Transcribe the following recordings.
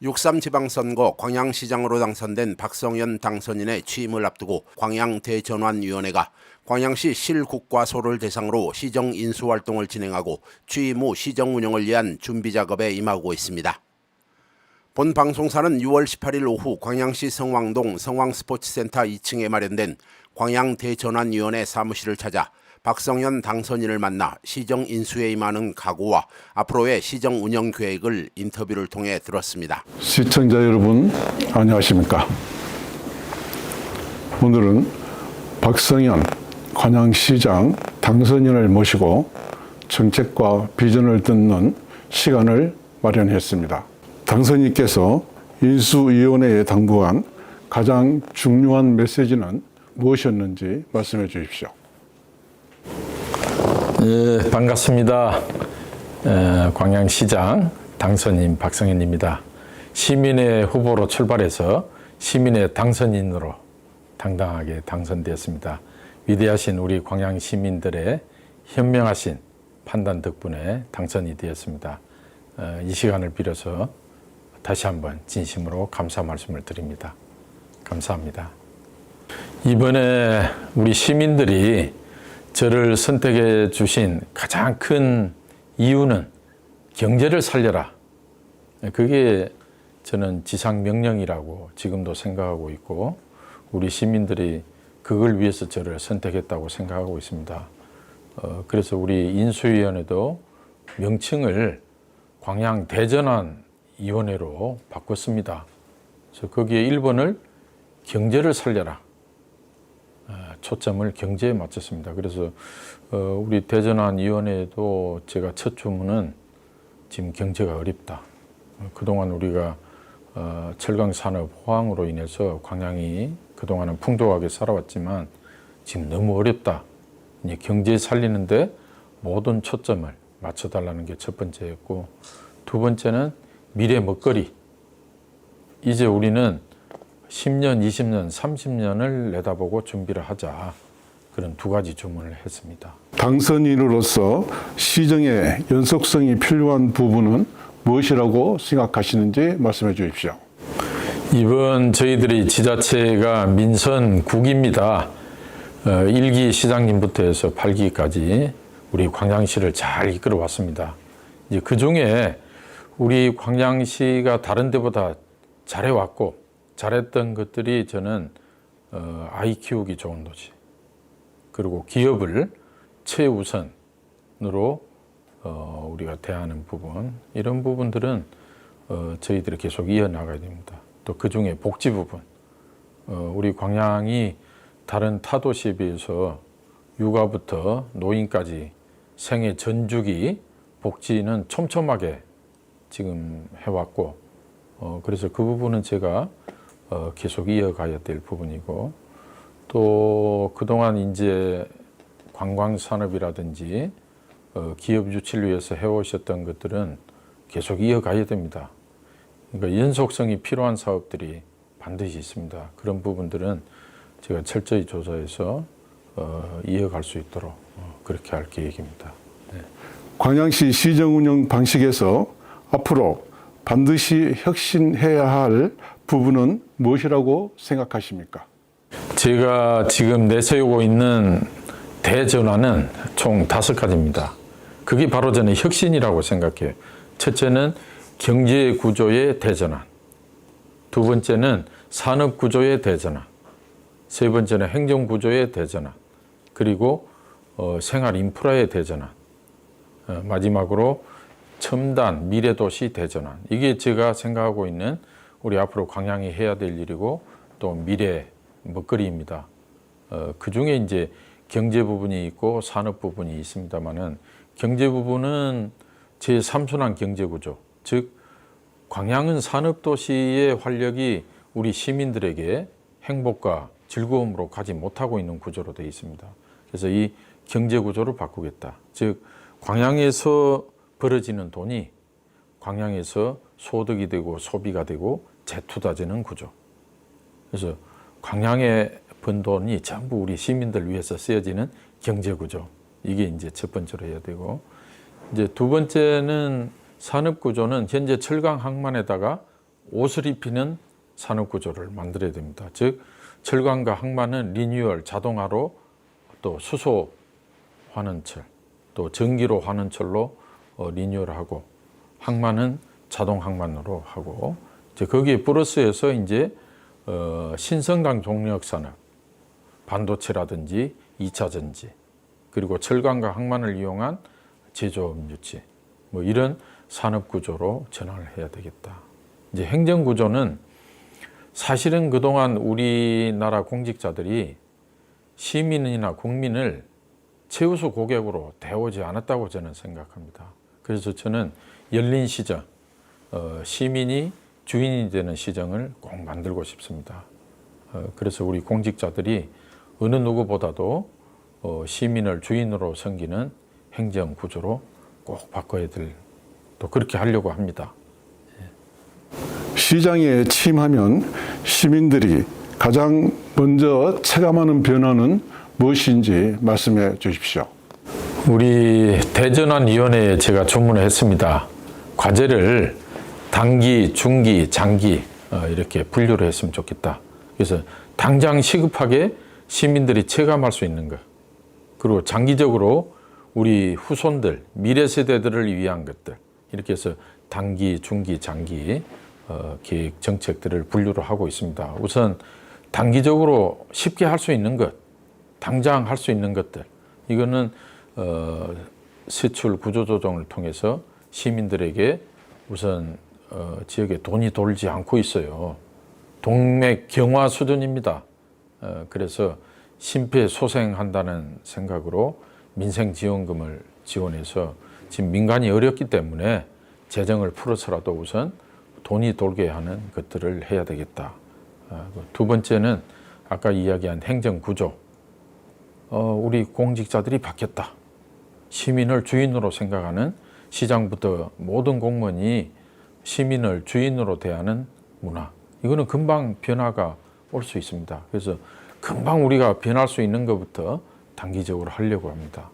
6.3 지방선거 광양시장으로 당선된 박성현 당선인의 취임을 앞두고 광양대전환위원회가 광양시 실국과소를 대상으로 시정 인수활동을 진행하고 취임 후 시정 운영을 위한 준비 작업에 임하고 있습니다. 본 방송사는 6월 18일 오후 광양시 성왕동 성왕스포츠센터 2층에 마련된 광양대전환위원회 사무실을 찾아 박성현 당선인을 만나 시정 인수에 임하는 각오와 앞으로의 시정 운영 계획을 인터뷰를 통해 들었습니다. 시청자 여러분 안녕하십니까? 오늘은 박성현 광양시장 당선인을 모시고 정책과 비전을 듣는 시간을 마련했습니다. 당선인께서 인수위원회에 당부한 가장 중요한 메시지는 무엇이었는지 말씀해 주십시오. 예, 반갑습니다. 광양시장 당선인 박성현입니다. 시민의 후보로 출발해서 시민의 당선인으로 당당하게 당선되었습니다. 위대하신 우리 광양 시민들의 현명하신 판단 덕분에 당선이 되었습니다. 이 시간을 빌어서 다시 한번 진심으로 감사 말씀을 드립니다. 감사합니다. 이번에 우리 시민들이 저를 선택해 주신 가장 큰 이유는 경제를 살려라. 그게 저는 지상명령이라고 지금도 생각하고 있고 우리 시민들이 그걸 위해서 저를 선택했다고 생각하고 있습니다. 그래서 우리 인수위원회도 명칭을 광양대전환위원회로 바꿨습니다. 그래서 거기에 1번을 경제를 살려라. 초점을 경제에 맞췄습니다. 그래서 우리 대전환위원회에도 제가 첫 주문은 지금 경제가 어렵다. 그동안 우리가 철강산업 호황으로 인해서 광양이 그동안은 풍족하게 살아왔지만 지금 너무 어렵다. 이제 경제 살리는데 모든 초점을 맞춰달라는 게 첫 번째였고, 두 번째는 미래 먹거리. 이제 우리는 10년, 20년, 30년을 내다보고 준비를 하자. 그런 두 가지 주문을 했습니다. 당선인으로서 시정의 연속성이 필요한 부분은 무엇이라고 생각하시는지 말씀해 주십시오. 이번 저희들이 지자체가 민선국입니다. 1기 시장님부터 해서 8기까지 우리 광양시를 잘 이끌어 왔습니다. 이제 그 중에 우리 광양시가 다른 데보다 잘해왔고, 잘했던 것들이 저는 아이 키우기 좋은 도시, 그리고 기업을 최우선으로 우리가 대하는 부분, 이런 부분들은 저희들이 계속 이어나가야 됩니다. 또 그 중에 복지 부분, 우리 광양이 다른 타 도시에 비해서 육아부터 노인까지 생애 전주기 복지는 촘촘하게 지금 해왔고, 그래서 그 부분은 제가 계속 이어가야 될 부분이고, 또 그동안 이제 관광산업이라든지 기업 유치를 위해서 해오셨던 것들은 계속 이어가야 됩니다. 그러니까 연속성이 필요한 사업들이 반드시 있습니다. 그런 부분들은 제가 철저히 조사해서 이어갈 수 있도록 그렇게 할 계획입니다. 네. 광양시 시정운영 방식에서 앞으로 반드시 혁신해야 할 부분은 무엇이라고 생각하십니까? 제가 지금 내세우고 있는 대전환은 총 5가지입니다. 그게 바로 저는 혁신이라고 생각해요. 첫째는 경제 구조의 대전환, 두 번째는 산업 구조의 대전환, 세 번째는 행정 구조의 대전환, 그리고 생활 인프라의 대전환, 마지막으로 첨단 미래도시 대전환. 이게 제가 생각하고 있는 우리 앞으로 광양이 해야 될 일이고 또 미래 먹거리입니다. 그 중에 이제 경제 부분이 있고 산업 부분이 있습니다만은, 경제 부분은 제3순환 경제 구조, 즉 광양은 산업도시의 활력이 우리 시민들에게 행복과 즐거움으로 가지 못하고 있는 구조로 되어 있습니다. 그래서 이 경제 구조를 바꾸겠다. 즉 광양에서 벌어지는 돈이 광양에서 소득이 되고 소비가 되고 재투자되는 구조. 그래서 광양에 번 돈이 전부 우리 시민들 위해서 쓰여지는 경제 구조. 이게 이제 첫 번째로 해야 되고, 이제 두 번째는 산업 구조는 현재 철강 항만에다가 옷을 입히는 산업구조를 만들어야 됩니다. 즉 철강과 항만은 리뉴얼 자동화로 또 수소 환원철 또 전기로 환원철로 리뉴얼하고 항만은 자동 항만으로 하고 이제 거기에 플러스해서 이제 신성장 동력 산업 반도체라든지 2차 전지 그리고 철강과 항만을 이용한 제조업 유치 뭐 이런 산업 구조로 전환을 해야 되겠다. 이제 행정 구조는 사실은 그동안 우리나라 공직자들이 시민이나 국민을 최우수 고객으로 대우지 않았다고 저는 생각합니다. 그래서 저는 열린 시정, 시민이 주인이 되는 시정을 꼭 만들고 싶습니다. 그래서 우리 공직자들이 어느 누구보다도 시민을 주인으로 섬기는 행정 구조로 꼭 바꿔야 될, 또 그렇게 하려고 합니다. 시장에 취임하면 시민들이 가장 먼저 체감하는 변화는 무엇인지 말씀해 주십시오. 우리 대전환위원회에 제가 조문을 했습니다. 과제를 단기, 중기, 장기 이렇게 분류를 했으면 좋겠다. 그래서 당장 시급하게 시민들이 체감할 수 있는 것, 그리고 장기적으로 우리 후손들, 미래 세대들을 위한 것들 이렇게 해서 단기, 중기, 장기 계획 정책들을 분류를 하고 있습니다. 우선 단기적으로 쉽게 할 수 있는 것, 당장 할 수 있는 것들, 이거는 세출 구조조정을 통해서 시민들에게 우선 지역에 돈이 돌지 않고 있어요. 동맥 경화 수준입니다. 그래서 심폐소생한다는 생각으로 민생지원금을 지원해서 지금 민간이 어렵기 때문에 재정을 풀어서라도 우선 돈이 돌게 하는 것들을 해야 되겠다. 두 번째는 아까 이야기한 행정구조. 우리 공직자들이 바뀌었다. 시민을 주인으로 생각하는 시장부터 모든 공무원이 시민을 주인으로 대하는 문화. 이거는 금방 변화가 올 수 있습니다. 그래서 금방 우리가 변할 수 있는 것부터 단기적으로 하려고 합니다.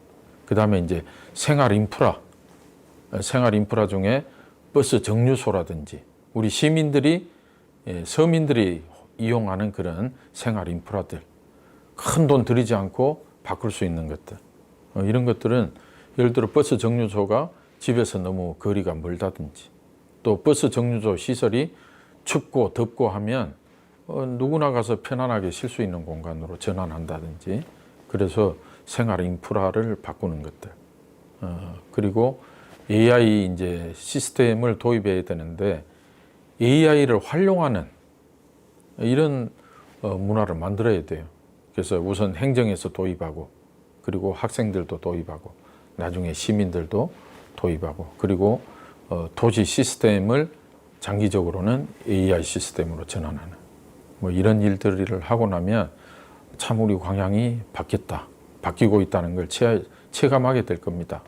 그 다음에 이제 생활 인프라 중에 버스 정류소라든지 우리 시민들이, 서민들이 이용하는 그런 생활 인프라들, 큰 돈 들이지 않고 바꿀 수 있는 것들, 이런 것들은 예를 들어 버스 정류소가 집에서 너무 거리가 멀다든지, 또 버스 정류소 시설이 춥고 덥고 하면 누구나 가서 편안하게 쉴 수 있는 공간으로 전환한다든지, 그래서 생활 인프라를 바꾸는 것들, 그리고 AI 이제 시스템을 도입해야 되는데 AI를 활용하는 이런 문화를 만들어야 돼요. 그래서 우선 행정에서 도입하고, 그리고 학생들도 도입하고, 나중에 시민들도 도입하고, 그리고 도시 시스템을 장기적으로는 AI 시스템으로 전환하는 뭐 이런 일들을 하고 나면 참 우리 광양이 바뀌고 있다는 걸 체감하게 될 겁니다.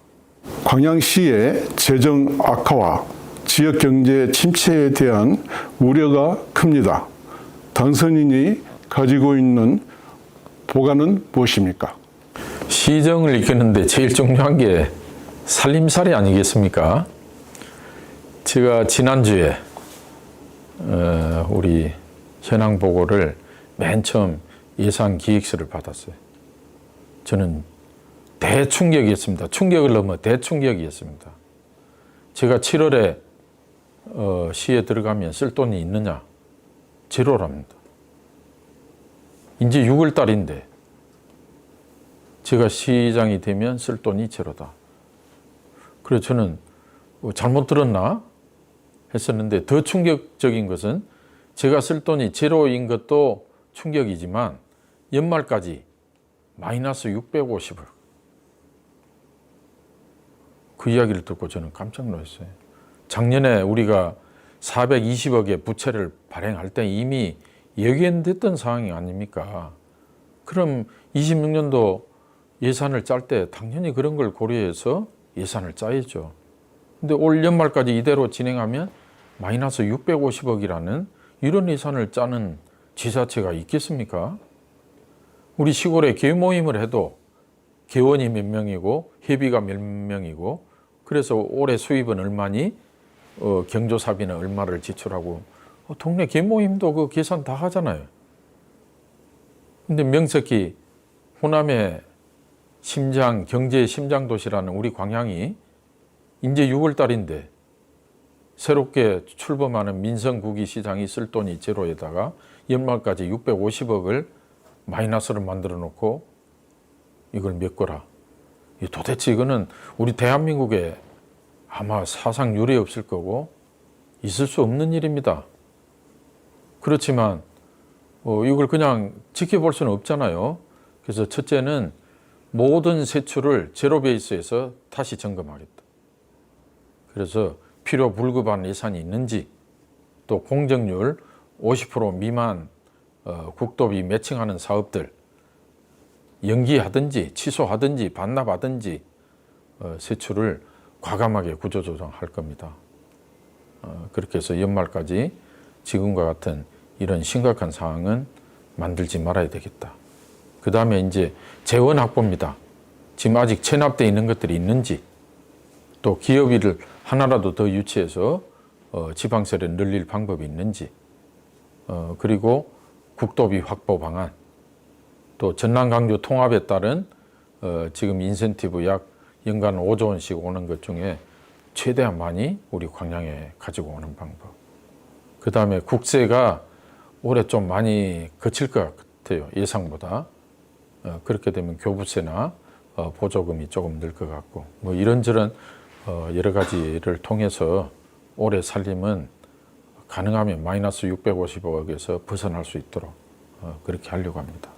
광양시의 재정 악화와 지역 경제 침체에 대한 우려가 큽니다. 당선인이 가지고 있는 보관은 무엇입니까? 시정을 이끄는데 제일 중요한 게 살림살이 아니겠습니까? 제가 지난주에 우리 현황 보고를 맨 처음 예산 기획서를 받았어요. 저는 대충격이었습니다. 충격을 넘어 대충격이었습니다. 제가 7월에 시에 들어가면 쓸 돈이 있느냐? 제로랍니다. 이제 6월 달인데 제가 시장이 되면 쓸 돈이 제로다. 그래서 저는 잘못 들었나 했었는데, 더 충격적인 것은 제가 쓸 돈이 제로인 것도 충격이지만 연말까지 마이너스 650억. 그 이야기를 듣고 저는 깜짝 놀랐어요. 작년에 우리가 420억의 부채를 발행할 때 이미 예견됐던 상황이 아닙니까? 그럼 26년도 예산을 짤 때 당연히 그런 걸 고려해서 예산을 짜야죠. 근데 올 연말까지 이대로 진행하면 마이너스 650억이라는 이런 예산을 짜는 지자체가 있겠습니까? 우리 시골에 개 모임을 해도 개원이 몇 명이고 회비가 몇 명이고, 그래서 올해 수입은 얼마니, 경조사비는 얼마를 지출하고 동네 계모임도 그 계산 다 하잖아요. 근데 명석히 호남의 심장, 경제의 심장 도시라는 우리 광양이 이제 6월 달인데 새롭게 출범하는 민성구기 시장이 쓸 돈이 제로에다가 연말까지 650억을 마이너스를 만들어 놓고 이걸 메꿔라. 도대체 이거는 우리 대한민국에 아마 사상 유례 없을 거고 있을 수 없는 일입니다. 그렇지만 이걸 그냥 지켜볼 수는 없잖아요. 그래서 첫째는 모든 세출을 제로 베이스에서 다시 점검하겠다. 그래서 필요 불급한 예산이 있는지, 또 공정률 50% 미만 국도비 매칭하는 사업들 연기하든지 취소하든지 반납하든지 세출을 과감하게 구조조정할 겁니다. 그렇게 해서 연말까지 지금과 같은 이런 심각한 상황은 만들지 말아야 되겠다. 그 다음에 이제 재원 확보입니다. 지금 아직 체납되어 있는 것들이 있는지, 또 기업일을 하나라도 더 유치해서 지방세를 늘릴 방법이 있는지, 그리고 국도비 확보 방안, 또 전남 강주 통합에 따른 지금 인센티브 약 연간 5조 원씩 오는 것 중에 최대한 많이 우리 광양에 가지고 오는 방법. 그 다음에 국세가 올해 좀 많이 거칠 것 같아요. 예상보다. 그렇게 되면 교부세나 보조금이 조금 늘 것 같고, 뭐 이런저런 여러 가지를 통해서 올해 살림은 가능하면 마이너스 650억에서 벗어날 수 있도록 그렇게 하려고 합니다.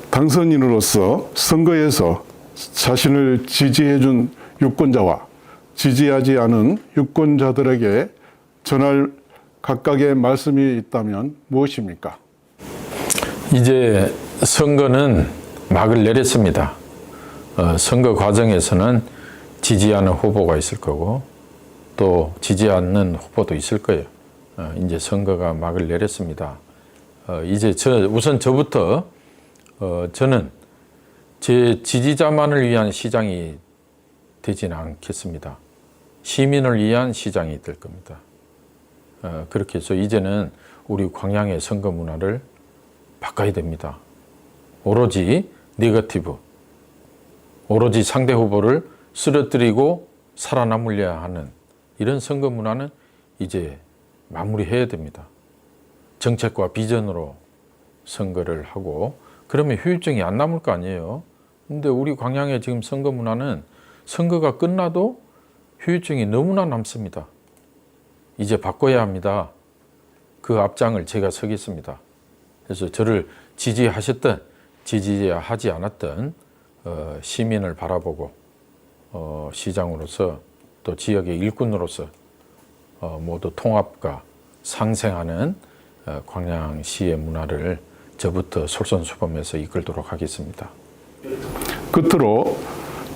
당선인으로서 선거에서 자신을 지지해준 유권자와 지지하지 않은 유권자들에게 전할 각각의 말씀이 있다면 무엇입니까? 이제 선거는 막을 내렸습니다. 선거 과정에서는 지지하는 후보가 있을 거고 또 지지 않는 후보도 있을 거예요. 이제 선거가 막을 내렸습니다. 이제 우선 저부터 저는 제 지지자만을 위한 시장이 되지는 않겠습니다. 시민을 위한 시장이 될 겁니다. 그렇게 해서 이제는 우리 광양의 선거 문화를 바꿔야 됩니다. 오로지 네거티브, 오로지 상대 후보를 쓰러뜨리고 살아남으려 하는 이런 선거 문화는 이제 마무리해야 됩니다. 정책과 비전으로 선거를 하고 그러면 효율성이 안 남을 거 아니에요. 근데 우리 광양의 지금 선거 문화는 선거가 끝나도 효율성이 너무나 남습니다. 이제 바꿔야 합니다. 그 앞장을 제가 서겠습니다. 그래서 저를 지지하셨던 지지하지 않았던 시민을 바라보고 시장으로서 또 지역의 일꾼으로서 모두 통합과 상생하는 광양시의 문화를 저부터 솔선수범해서 이끌도록 하겠습니다. 끝으로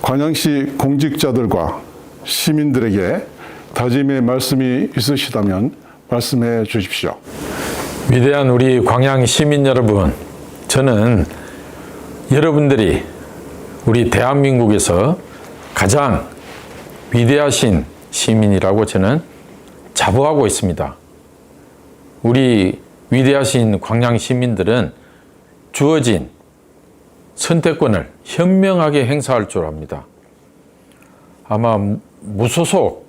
광양시 공직자들과 시민들에게 다짐의 말씀이 있으시다면 말씀해 주십시오. 위대한 우리 광양 시민 여러분, 저는 여러분들이 우리 대한민국에서 가장 위대하신 시민이라고 저는 자부하고 있습니다. 우리 위대하신 광양 시민들은 주어진 선택권을 현명하게 행사할 줄 압니다. 아마 무소속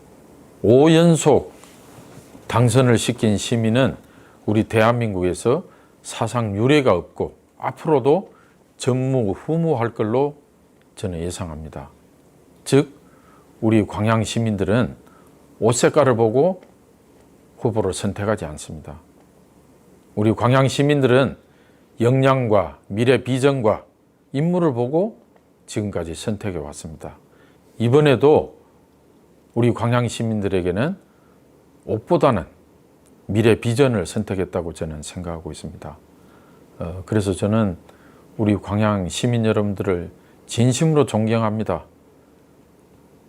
5연속 당선을 시킨 시민은 우리 대한민국에서 사상 유례가 없고 앞으로도 전무후무할 걸로 저는 예상합니다. 즉 우리 광양 시민들은 옷 색깔을 보고 후보를 선택하지 않습니다. 우리 광양 시민들은 역량과 미래 비전과 인물을 보고 지금까지 선택해 왔습니다. 이번에도 우리 광양 시민들에게는 옷보다는 미래 비전을 선택했다고 저는 생각하고 있습니다. 그래서 저는 우리 광양 시민 여러분들을 진심으로 존경합니다.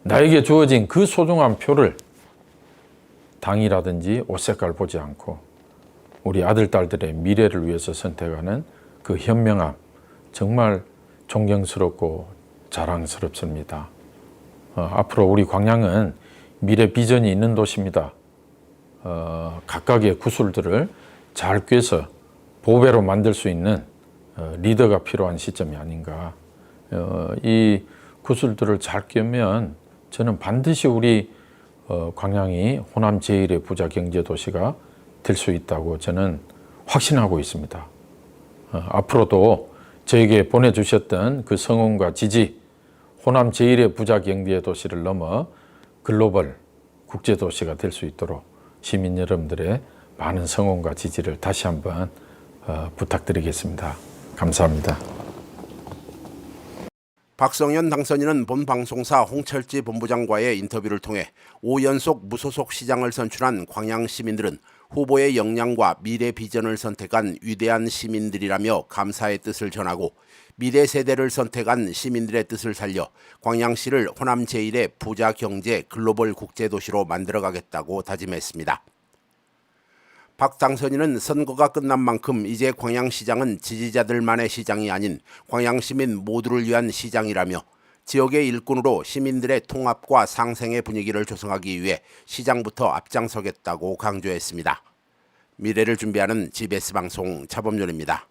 나에게 주어진 그 소중한 표를 당이라든지 옷 색깔 보지 않고 우리 아들, 딸들의 미래를 위해서 선택하는 그 현명함, 정말 존경스럽고 자랑스럽습니다. 앞으로 우리 광양은 미래 비전이 있는 도시입니다. 각각의 구슬들을 잘 꿰서 보배로 만들 수 있는 리더가 필요한 시점이 아닌가. 이 구슬들을 잘 꿰면 저는 반드시 우리 광양이 호남 제1의 부자 경제 도시가 될 수 있다고 저는 확신하고 있습니다. 앞으로도 저에게 보내주셨던 그 성원과 지지, 호남 제1의 부자 경제 도시를 넘어 글로벌 국제 도시가 될 수 있도록 시민 여러분들의 많은 성원과 지지를 다시 한번 부탁드리겠습니다. 감사합니다. 박성현 당선인은 본 방송사 홍철지 본부장과의 인터뷰를 통해 5연속 무소속 시장을 선출한 광양 시민들은 후보의 역량과 미래 비전을 선택한 위대한 시민들이라며 감사의 뜻을 전하고 미래 세대를 선택한 시민들의 뜻을 살려 광양시를 호남 제1의 부자 경제 글로벌 국제도시로 만들어가겠다고 다짐했습니다. 박 당선인은 선거가 끝난 만큼 이제 광양시장은 지지자들만의 시장이 아닌 광양시민 모두를 위한 시장이라며 지역의 일꾼으로 시민들의 통합과 상생의 분위기를 조성하기 위해 시장부터 앞장서겠다고 강조했습니다. 미래를 준비하는 GBS 방송 차범윤입니다.